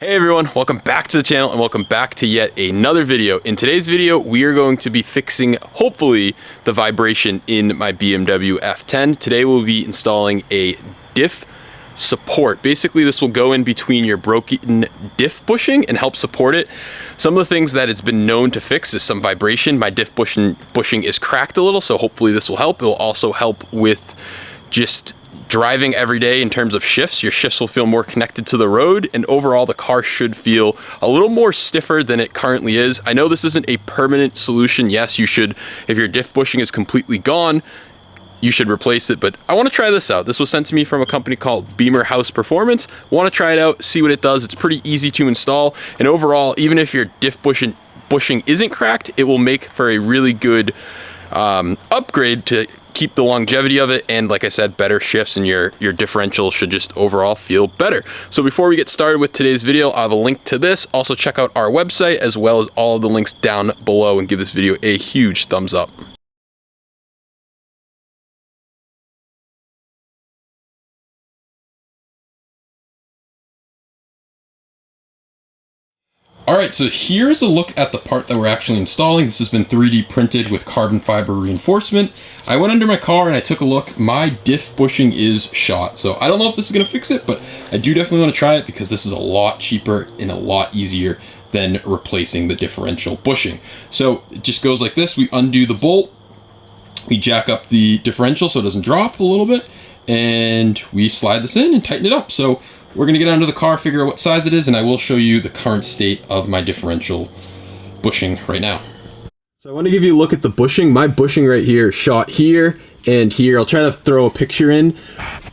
Hey everyone, welcome back to the channel and welcome back to yet another video. In today's video, we are going to be fixing, hopefully, the vibration in my BMW F10. Today we'll be installing a diff support. Basically, this will go in between your broken diff bushing and help support it. Some of the things that it's been known to fix is some vibration. My diff bushing is cracked a little, so hopefully this will help. It will also help with just driving every day in terms of shifts. Your shifts will feel more connected to the road, and overall the car should feel a little more stiffer than it currently is. I know this isn't a permanent solution. Yes, you should, if your diff bushing is completely gone, you should replace it, but I want to try this out. This was sent to me from a company called Beamer House Performance. I want to try it out, see what it does. It's pretty easy to install, and overall, even if your diff bushing isn't cracked, it will make for a really good upgrade to keep the longevity of it, and like I said, better shifts, and your differential should just overall feel better. So before we get started with today's video, I have a link to this. Also check out our website as well as all of the links down below, and give this video a huge thumbs up. Alright, so here's a look at the part that we're actually installing. This has been 3D printed with carbon fiber reinforcement. I went under my car and I took a look. My diff bushing is shot. So I don't know if this is going to fix it, but I do definitely want to try it because this is a lot cheaper and a lot easier than replacing the differential bushing. So it just goes like this. We undo the bolt, we jack up the differential so it doesn't drop a little bit, and we slide this in and tighten it up. So we're gonna get under the car, figure out what size it is, and I will show you the current state of my differential bushing right now. So I want to give you a look at the bushing. My bushing right here shot here and here. I'll try to throw a picture in.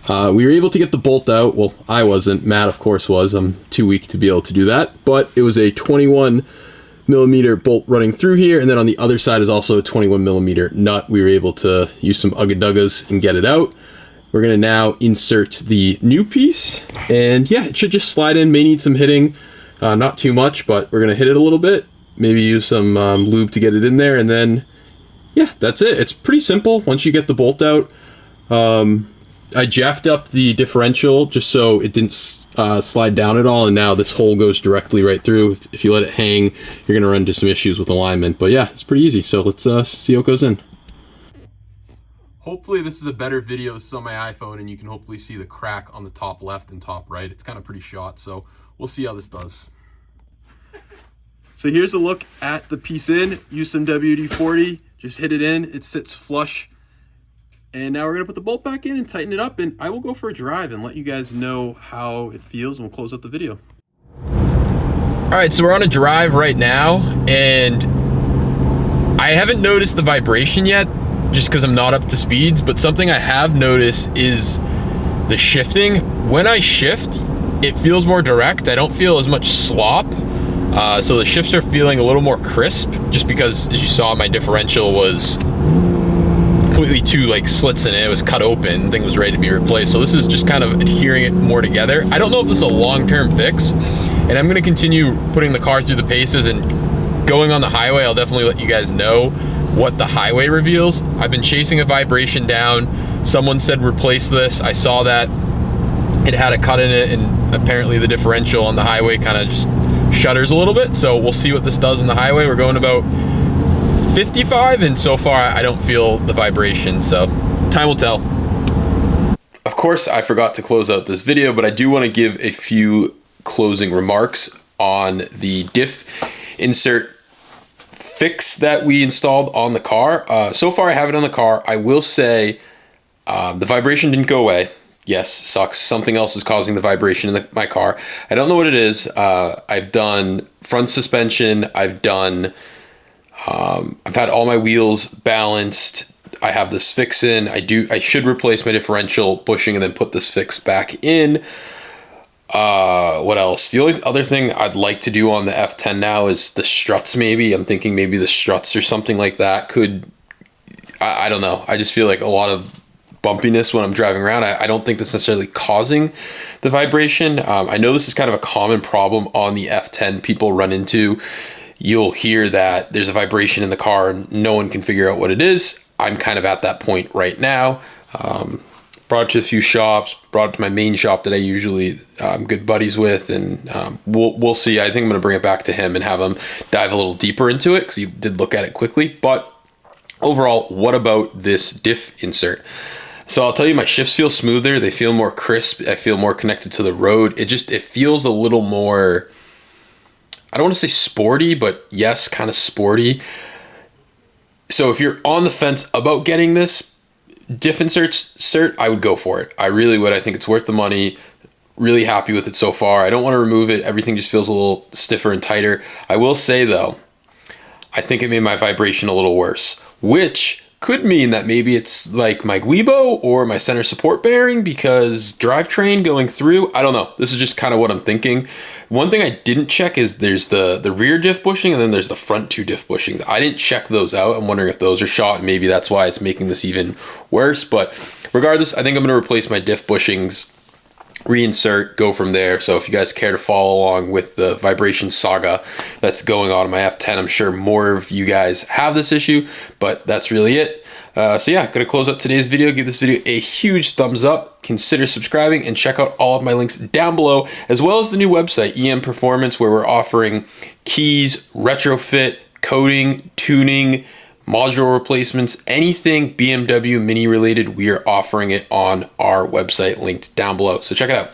We were able to get the bolt out. Well, I wasn't. Matt, of course, was. I'm too weak to be able to do that. But it was a 21 millimeter bolt running through here, and then on the other side is also a 21 millimeter nut. We were able to use some ugga-duggas and get it out. We're gonna now insert the new piece, and yeah, it should just slide in. May need some hitting, not too much, but we're gonna hit it a little bit, maybe use some lube to get it in there, and then yeah, that's it. It's pretty simple once you get the bolt out. I jacked up the differential just so it didn't slide down at all, and now this hole goes directly right through. If you let it hang, you're gonna run into some issues with alignment, but yeah, it's pretty easy. So let's see how it goes in. Hopefully this is a better video. This is on my iPhone, and you can hopefully see the crack on the top left and top right. It's kind of pretty shot, so we'll see how this does. So here's a look at the piece in. Use some WD-40, just hit it in. It sits flush. And now we're gonna put the bolt back in and tighten it up, and I will go for a drive and let you guys know how it feels, and we'll close up the video. All right, so we're on a drive right now, and I haven't noticed the vibration yet, just because I'm not up to speeds, but something I have noticed is the shifting. When I shift, it feels more direct. I don't feel as much slop. So the shifts are feeling a little more crisp, just because, as you saw, my differential was completely two like slits in it. It was cut open, thing was ready to be replaced. So this is just kind of adhering it more together. I don't know if this is a long-term fix, and I'm gonna continue putting the car through the paces, and going on the highway, I'll definitely let you guys know what the highway reveals. I've been chasing a vibration down. Someone said replace this. I saw that it had a cut in it, and apparently the differential on the highway kind of just shudders a little bit. So we'll see what this does on the highway. We're going about 55, and so far I don't feel the vibration, so time will tell. Of course, I forgot to close out this video, but I do want to give a few closing remarks on the diff insert fix that we installed on the car. So far I have it on the car. I will say the vibration didn't go away. Yes, sucks. Something else is causing the vibration in my car. I don't know what it is. I've done front suspension. I've had all my wheels balanced. I have this fix in. I should replace my differential bushing and then put this fix back in. What else? The only other thing I'd like to do on the F10 now is the struts. Maybe I'm thinking maybe the struts or something like that could, I don't know. I just feel like a lot of bumpiness when I'm driving around. I don't think that's necessarily causing the vibration. I know this is kind of a common problem on the F10 people run into. You'll hear that there's a vibration in the car and no one can figure out what it is. I'm kind of at that point right now. brought it to a few shops, brought it to my main shop that I usually good buddies with, and we'll see. I think I'm going to bring it back to him and have him dive a little deeper into it because he did look at it quickly. But overall, what about this diff insert? So I'll tell you, my shifts feel smoother. They feel more crisp. I feel more connected to the road. It feels a little more, I don't want to say sporty, but yes, kind of sporty. So if you're on the fence about getting this diff insert, I would go for it. I really would. I think it's worth the money. Really happy with it so far. I don't want to remove it. Everything just feels a little stiffer and tighter. I will say though, I think it made my vibration a little worse, which could mean that maybe it's like my Guibo or my center support bearing because drivetrain going through. I don't know. This is just kind of what I'm thinking. One thing I didn't check is there's the rear diff bushing and then there's the front two diff bushings. I didn't check those out. I'm wondering if those are shot and maybe that's why it's making this even worse. But regardless, I think I'm going to replace my diff bushings, reinsert, go from there. So if you guys care to follow along with the vibration saga that's going on in my F10, I'm sure more of you guys have this issue, but that's really it. So yeah, gonna close out today's video. Give this video a huge thumbs up, consider subscribing, and check out all of my links down below, as well as the new website, EM Performance, where we're offering keys, retrofit, coating, tuning, module replacements, anything BMW Mini related, we are offering it on our website linked down below. So check it out.